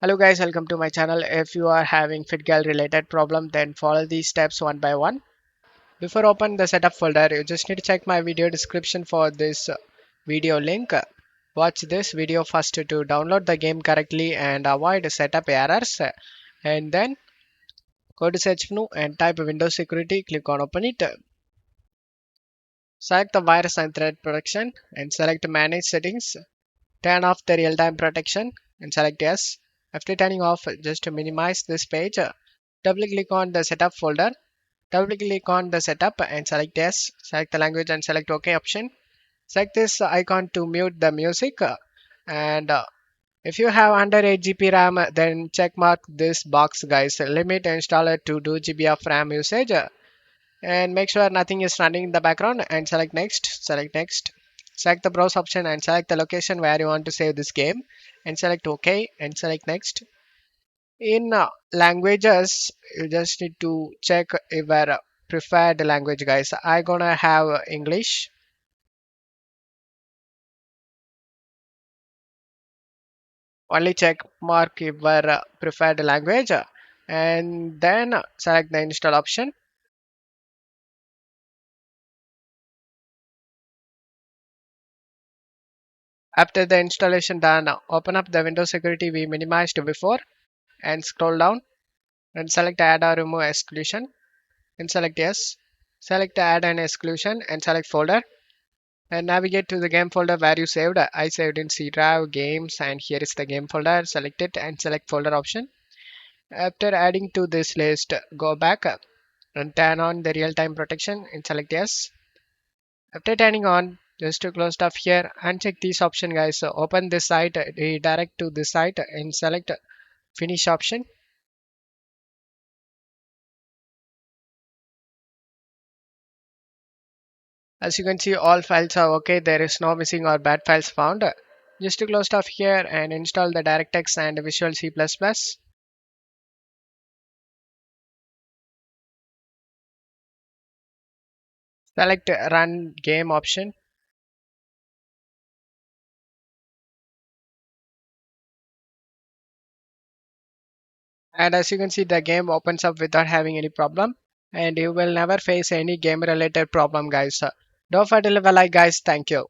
Hello guys, welcome to my channel. If you are having FitGirl related problem, then follow these steps one by one. Before open the setup folder, you just need to check my video description for this video link. Watch this video first to download the game correctly and avoid setup errors. And then go to search menu and type Windows Security. Click on open it. Select the virus and threat protection and select manage settings. Turn off the real-time protection and select yes. After turning off, just to minimize this page, double click on the setup folder. Double click on the setup and select yes. Select the language and select OK option. Select this icon to mute the music. And if you have under 8 GB RAM, then check mark this box, guys. Limit installer to 2 GB of RAM usage. And make sure nothing is running in the background and select next. Select next. Select the browse option and select the location where you want to save this game and select OK and select next. In languages, you just need to check your preferred language, guys. I gonna have English. Only check mark your preferred language and then select the install option. After the installation done, open up the Windows security we minimized before and scroll down and select add or remove exclusion and select yes. Select add an exclusion and select folder and navigate to the game folder where you saved. I saved in C drive games and here is the game folder. Select it and select folder option. After adding to this list, go back and turn on the real-time protection and select yes. After turning on, just to close stuff here, uncheck this option, guys. So open this site, redirect to this site and select finish option. As you can see, all files are okay. There is no missing or bad files found. Just to close stuff here and install the DirectX and Visual C++. Select run game option. And as you can see, the game opens up without having any problem. And you will never face any game related problem, guys. Don't forget to leave a like, guys. Thank you.